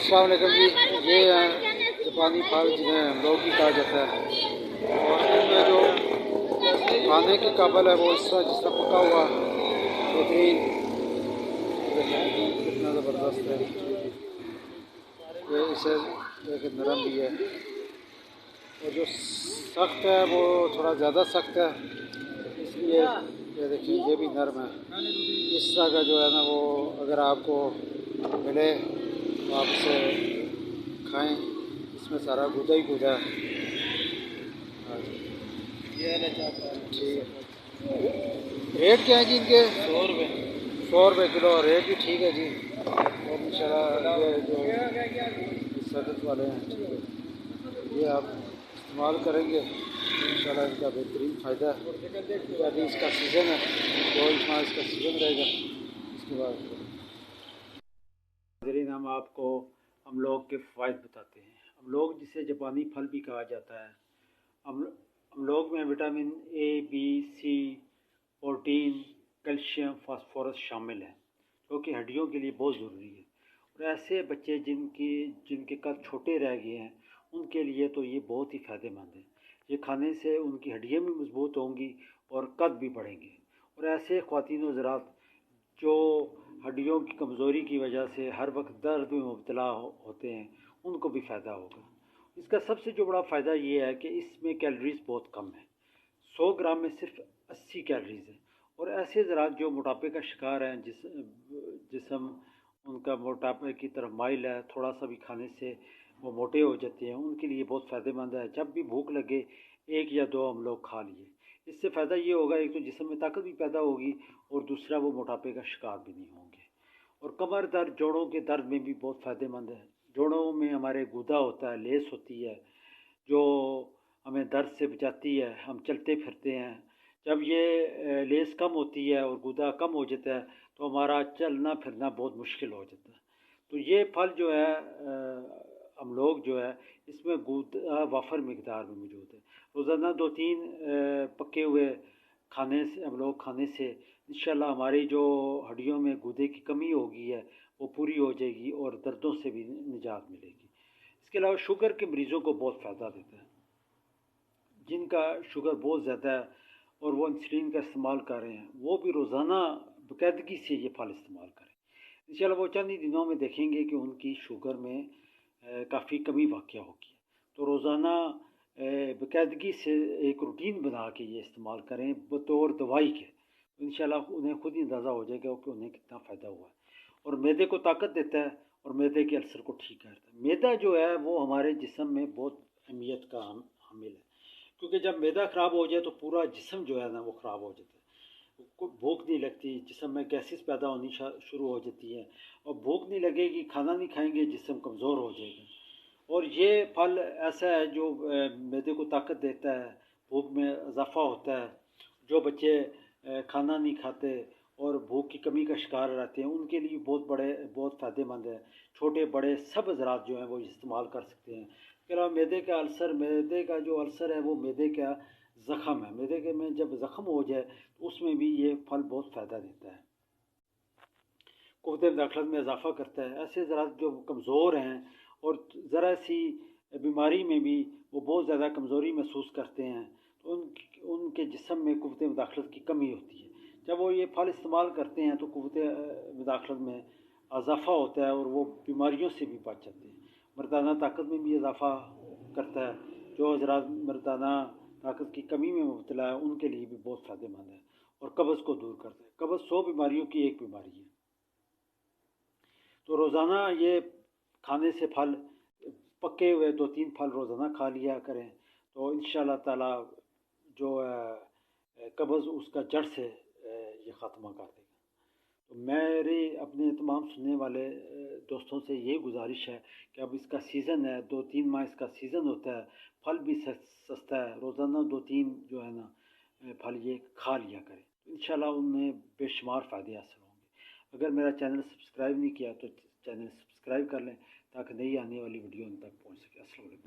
السلام علیکم جی، یہ جاپانی پھل جنہیں ہم لوگ بھی کہا جاتا ہے، اور ان میں جو کھانے کے قابل ہے وہ اس طرح جس طرح پکا ہوا بہترین کتنا زبردست ہے۔ یہ اسے ایک نرم بھی ہے، اور جو سخت ہے وہ تھوڑا زیادہ سخت ہے، اس لیے یہ دیکھیں یہ بھی نرم ہے۔ اس طرح کا جو ہے نا وہ اگر آپ کو ملے تو آپ اسے کھائیں، اس میں سارا گودا ہی گودا ہے۔ ٹھیک ہے، ریٹ کیا ہے جی ان کے؟ 100 روپے 100 روپے کلو، ریٹ بھی ٹھیک ہے جی۔ اور انشاءاللہ یہ جو صحت والے ہیں ٹھیک ہے، یہ آپ استعمال کریں گے انشاءاللہ ان کا بہترین فائدہ ہے۔ ابھی اس کا سیزن ہے، 2 ماہ اس کا سیزن رہے گا، اس کے بعد ناظرین ہم لوگ کے فوائد بتاتے ہیں۔ ہم لوگ جسے جاپانی پھل بھی کہا جاتا ہے، ہم لوگ میں vitamin A, B, C, protein, calcium, phosphorus شامل ہیں، جو کہ ہڈیوں کے لیے بہت ضروری ہے۔ اور ایسے بچے جن کے قد چھوٹے رہ گئے ہیں ان کے لیے تو یہ بہت ہی فائدہ مند ہے۔ یہ کھانے سے ان کی ہڈیاں بھی مضبوط ہوں گی اور قد بھی بڑھیں گے۔ اور ایسے خواتین و حضرات جو ہڈیوں کی کمزوری کی وجہ سے ہر وقت درد میں مبتلا ہوتے ہیں ان کو بھی فائدہ ہوگا۔ اس کا سب سے جو بڑا فائدہ یہ ہے کہ اس میں کیلوریز بہت کم ہیں، 100 گرام میں صرف 80 کیلوریز ہیں۔ اور ایسے حضرات جو موٹاپے کا شکار ہیں، جسم ان کا موٹاپے کی طرف مائل ہے، تھوڑا سا بھی کھانے سے وہ موٹے ہو جاتے ہیں، ان کے لیے بہت فائدہ مند ہے۔ جب بھی بھوک لگے 1 یا 2 ہم لوگ کھا لیے، اس سے فائدہ یہ ہوگا ایک تو جسم میں طاقت بھی پیدا ہوگی، اور دوسرا وہ موٹاپے کا شکار بھی نہیں ہوں گے۔ اور کمر درد، جوڑوں کے درد میں بھی بہت فائدہ مند ہے۔ جوڑوں میں ہمارے گودا ہوتا ہے، لیس ہوتی ہے جو ہمیں درد سے بچاتی ہے، ہم چلتے پھرتے ہیں۔ جب یہ لیس کم ہوتی ہے اور گودا کم ہو جاتا ہے تو ہمارا چلنا پھرنا بہت مشکل ہو جاتا ہے۔ تو یہ پھل جو ہے ہم لوگ جو ہے اس میں گودا وافر مقدار میں موجود ہے۔ روزانہ 2-3 پکے ہوئے ہم لوگ کھانے سے انشاءاللہ ہماری جو ہڈیوں میں گودے کی کمی ہوگی ہے وہ پوری ہو جائے گی، اور دردوں سے بھی نجات ملے گی۔ اس کے علاوہ شوگر کے مریضوں کو بہت فائدہ دیتا ہے، جن کا شوگر بہت زیادہ ہے اور وہ انسولین کا استعمال کر رہے ہیں، وہ بھی روزانہ باقاعدگی سے یہ پھل استعمال کریں۔ انشاءاللہ وہ چند ہی دنوں میں دیکھیں گے کہ ان کی شوگر میں کافی کمی واقع ہوگی۔ تو روزانہ باقاعدگی سے ایک روٹین بنا کے یہ استعمال کریں بطور دوائی کے، انشاءاللہ انہیں خود ہی اندازہ ہو جائے گا کہ انہیں کتنا فائدہ ہوا ہے۔ اور معدے کو طاقت دیتا ہے اور معدے کے السر کو ٹھیک کرتا ہے۔ معدہ جو ہے وہ ہمارے جسم میں بہت اہمیت کا حامل ہے، کیونکہ جب معدہ خراب ہو جائے تو پورا جسم جو ہے نا وہ خراب ہو جاتا ہے، بھوک نہیں لگتی، جسم میں گیسز پیدا ہونی شروع ہو جاتی ہے، اور بھوک نہیں لگے گی، کھانا نہیں کھائیں گے، جسم کمزور ہو جائے گا۔ اور یہ پھل ایسا ہے جو معدے کو طاقت دیتا ہے، بھوک میں اضافہ ہوتا ہے۔ جو بچے کھانا نہیں کھاتے اور بھوک کی کمی کا شکار رہتے ہیں ان کے لیے بہت فائدہ مند ہے۔ چھوٹے بڑے سب حضرات جو ہیں وہ استعمال کر سکتے ہیں۔ اس کے علاوہ معدے کا جو السر ہے وہ معدے کا زخم ہے، معدے کے میں جب زخم ہو جائے تو اس میں بھی یہ پھل بہت فائدہ دیتا ہے، قوت مداخلت میں اضافہ کرتا ہے۔ ایسے حضرات جو کمزور ہیں اور ذرا سی بیماری میں بھی وہ بہت زیادہ کمزوری محسوس کرتے ہیں تو ان کے جسم میں قوت مداخلت کی کمی ہوتی ہے۔ جب وہ یہ پھل استعمال کرتے ہیں تو قوت مداخلت میں اضافہ ہوتا ہے اور وہ بیماریوں سے بھی بچ جاتے ہیں۔ مردانہ طاقت میں بھی اضافہ کرتا ہے، جو حضرات مردانہ طاقت کی کمی میں مبتلا ہے ان کے لیے بھی بہت فائدہ مند ہے، اور قبض کو دور کرتا ہے۔ قبض 100 بیماریوں کی ایک بیماری ہے۔ تو روزانہ یہ کھانے سے پھل پکے ہوئے 2-3 پھل روزانہ کھا لیا کریں تو انشاءاللہ تعالی جو قبض اس کا جڑ سے یہ خاتمہ کر دے گا۔ تو میری اپنے تمام سننے والے دوستوں سے یہ گزارش ہے کہ اب اس کا سیزن ہے، 2-3 ماہ اس کا سیزن ہوتا ہے، پھل بھی سستا ہے، روزانہ 2-3 جو ہے نا پھل یہ کھا لیا کریں، انشاءاللہ ان میں بے شمار فائدے حاصل ہوں گے۔ اگر میرا چینل سبسکرائب نہیں کیا تو چینل سبسکرائب کر لیں تاکہ نئی آنے والی ویڈیو ان تک پہنچ سکے۔ السلام علیکم۔